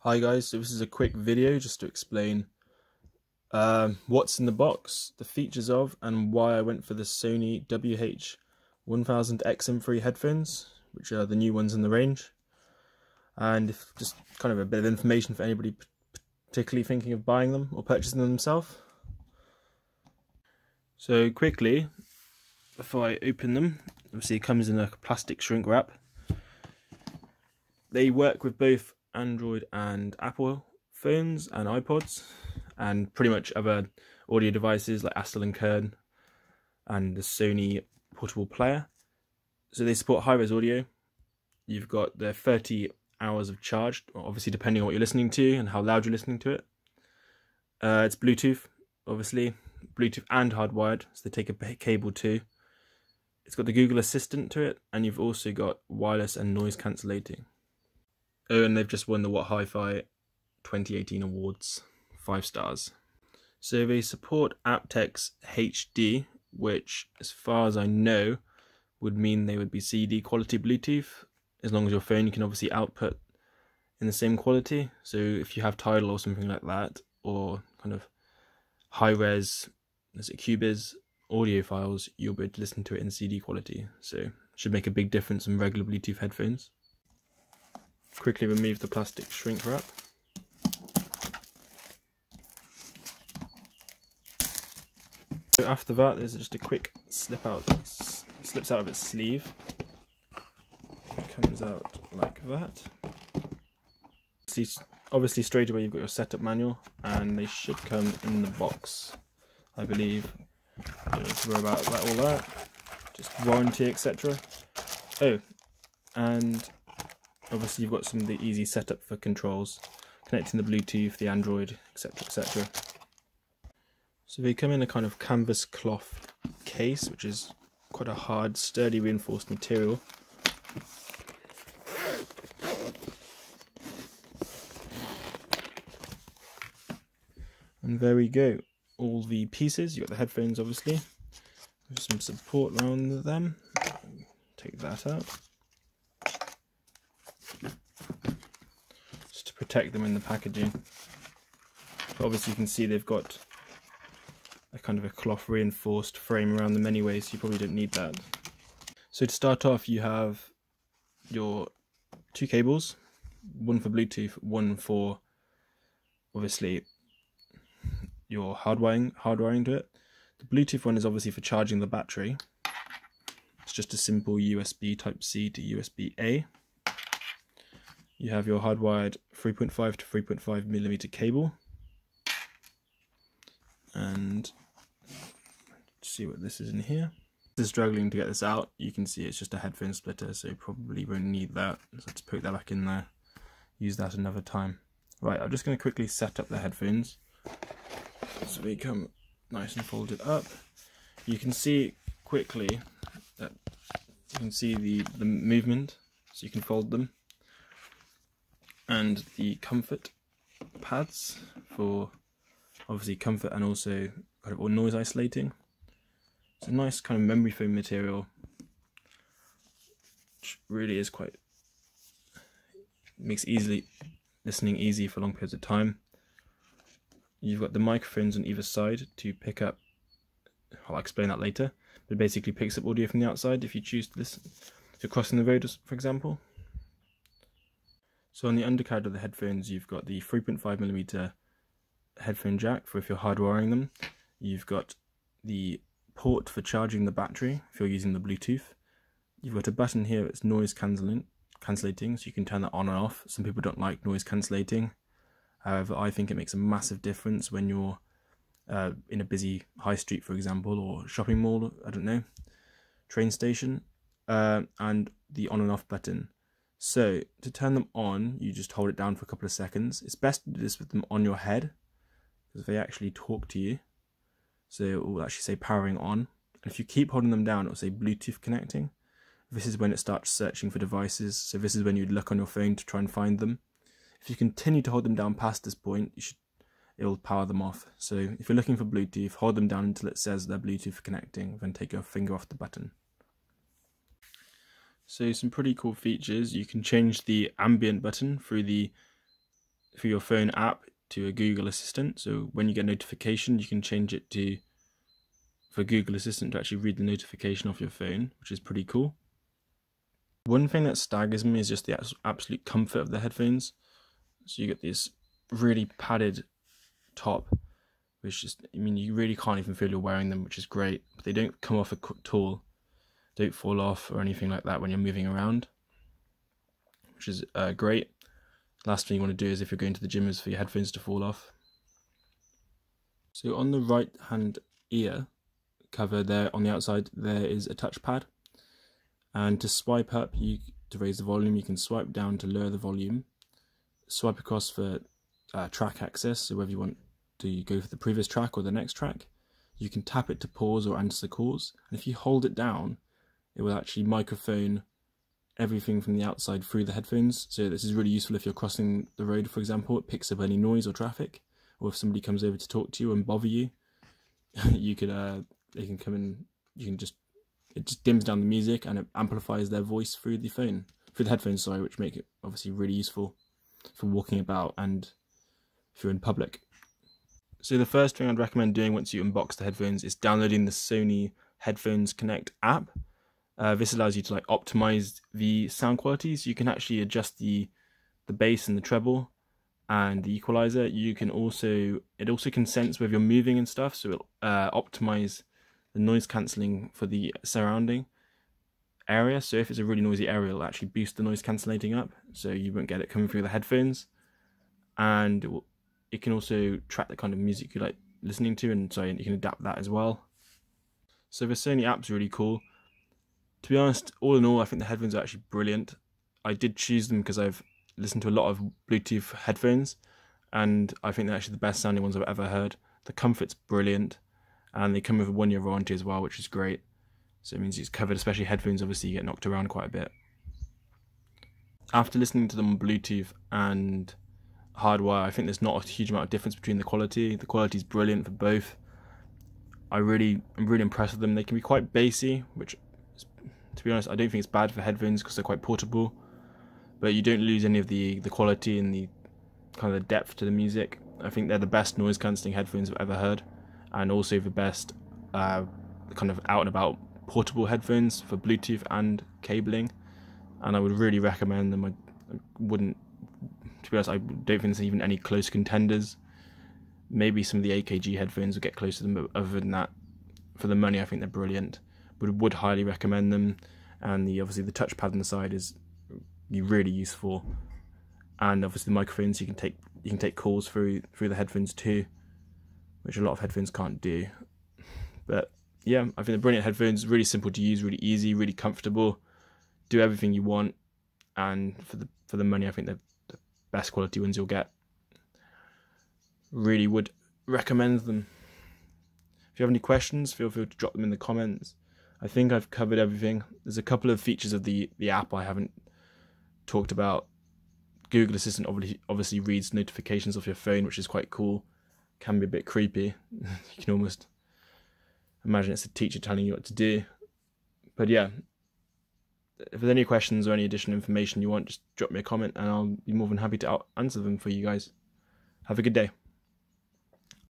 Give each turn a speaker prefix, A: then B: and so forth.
A: Hi guys, so this is a quick video just to explain what's in the box, the features of, and why I went for the Sony WH1000Xm3 headphones, which are the new ones in the range. And just kind of a bit of information for anybody particularly thinking of buying them or purchasing them themselves. So quickly, before I open them, obviously it comes in a plastic shrink wrap. They work with both Android and Apple phones and iPods, and pretty much other audio devices like Astel and Kern and the Sony portable player. So they support high-res audio. You've got the 30 hours of charge, obviously depending on what you're listening to and how loud you're listening to it. It's Bluetooth, obviously, Bluetooth and hardwired, so they take a cable too. It's got the Google Assistant to it, and you've also got wireless and noise cancellating. Oh, and they've just won the What Hi-Fi 2018 awards, 5 stars. So they support aptX HD, which, as far as I know, would mean they would be CD quality Bluetooth, as long as your phone can obviously output in the same quality. So if you have Tidal or something like that, or kind of high-res, as it QBiz audio files, you'll be able to listen to it in CD quality. So it should make a big difference on regular Bluetooth headphones. Quickly remove the plastic shrink wrap. So after that, there's just a quick slips out of its sleeve. It comes out like that. Obviously straight away you've got your setup manual, and they should come in the box, I believe. Don't need to worry about that, all that. Just warranty, etc. Oh, and obviously you've got some of the easy setup for controls, connecting the Bluetooth, the Android, etc, etc. So they come in a kind of canvas cloth case, which is quite a hard, sturdy, reinforced material. And there we go, all the pieces. You've got the headphones obviously, with some support around them. Take that out, just to protect them in the packaging. But obviously you can see they've got a kind of a cloth reinforced frame around them anyway, so you probably don't need that. So to start off, you have your 2 cables, one for Bluetooth, one for obviously your hardwiring to it. The Bluetooth one is obviously for charging the battery. It's just a simple USB Type-C to USB-A. You have your hardwired 3.5 to 3.5mm cable. And see what this is in here. If you're struggling to get this out, you can see it's just a headphone splitter, so you probably won't need that. So let's put that back in there, use that another time. Right, I'm just going to quickly set up the headphones so they come nice and folded up. You can see quickly that you can see the movement, so you can fold them, and the comfort pads for obviously comfort and also kind of noise isolating. It's a nice kind of memory foam material, which really is makes listening easy for long periods of time. You've got the microphones on either side to pick up, I'll explain that later, but it basically picks up audio from the outside if you choose to listen. If you're crossing the road, for example. So on the undercard of the headphones, you've got the 3.5mm headphone jack for if you're hardwiring them. You've got the port for charging the battery if you're using the Bluetooth. You've got a button here that's noise cancellating, so you can turn that on and off. Some people don't like noise cancellating. However, I think it makes a massive difference when you're in a busy high street, for example, or shopping mall, I don't know, train station, and the on and off button. So to turn them on, you just hold it down for a couple of seconds. It's best to do this with them on your head, because they actually talk to you. So it will actually say powering on. And if you keep holding them down, it will say Bluetooth connecting. This is when it starts searching for devices. So this is when you'd look on your phone to try and find them. If you continue to hold them down past this point, it will power them off. So if you're looking for Bluetooth, hold them down until it says they're Bluetooth connecting, then take your finger off the button. So some pretty cool features. You can change the ambient button through the for your phone app to a Google Assistant. So when you get a notification, you can change it to for Google Assistant to actually read the notification off your phone, which is pretty cool. One thing that staggers me is just the absolute comfort of the headphones. So you get this really padded top, which just, I mean, you really can't even feel you're wearing them, which is great. But they don't come off at all, don't fall off or anything like that when you're moving around, which is great. Last thing you want to do is if you're going to the gym is for your headphones to fall off. So on the right hand ear cover there on the outside there is a touchpad, and to swipe up to raise the volume, you can swipe down to lower the volume, swipe across for track access, so whether you want to go for the previous track or the next track. You can tap it to pause or answer calls, and if you hold it down it will actually microphone everything from the outside through the headphones. So this is really useful if you're crossing the road, for example. It picks up any noise or traffic, or if somebody comes over to talk to you and bother you, you could they can come in. It just dims down the music and it amplifies their voice through the headphones, sorry, which make it obviously really useful for walking about and if you're in public. So the first thing I'd recommend doing once you unbox the headphones is downloading the Sony Headphones Connect app. This allows you to optimize the sound quality, so you can actually adjust the bass and the treble and the equalizer. It also can sense whether you're moving and stuff, so it'll optimize the noise cancelling for the surrounding area. So if it's a really noisy area, it'll actually boost the noise cancellating up, so you won't get it coming through the headphones. And it can also track the kind of music you like listening to, and so you can adapt that as well. So the Sony app's really cool. To be honest, all in all, I think the headphones are actually brilliant. I did choose them because I've listened to a lot of Bluetooth headphones, and I think they're actually the best sounding ones I've ever heard. The comfort's brilliant, and they come with a 1-year warranty as well, which is great. So it means it's covered, especially headphones, obviously you get knocked around quite a bit. After listening to them on Bluetooth and hardwire, I think there's not a huge amount of difference between the quality. The quality's brilliant for both. I'm really impressed with them. They can be quite bassy, which, to be honest, I don't think it's bad for headphones because they're quite portable, but you don't lose any of the quality and the kind of the depth to the music. I think they're the best noise cancelling headphones I've ever heard, and also the best kind of out and about portable headphones for Bluetooth and cabling, and I would really recommend them. I wouldn't, to be honest, I don't think there's even any close contenders. Maybe some of the AKG headphones will get close to them, but other than that, for the money, I think they're brilliant. Would highly recommend them, and obviously the touchpad on the side is really useful, and obviously the microphones, you can take calls through the headphones too, which a lot of headphones can't do. But yeah, I think they're brilliant headphones, really simple to use, really easy, really comfortable, do everything you want, and for the money, I think they're the best quality ones you'll get. Really would recommend them. If you have any questions, feel free to drop them in the comments. I think I've covered everything. There's a couple of features of the app I haven't talked about. Google Assistant obviously reads notifications off your phone, which is quite cool. Can be a bit creepy. You can almost imagine it's a teacher telling you what to do. But yeah, if there's any questions or any additional information you want, just drop me a comment and I'll be more than happy to answer them for you guys. Have a good day.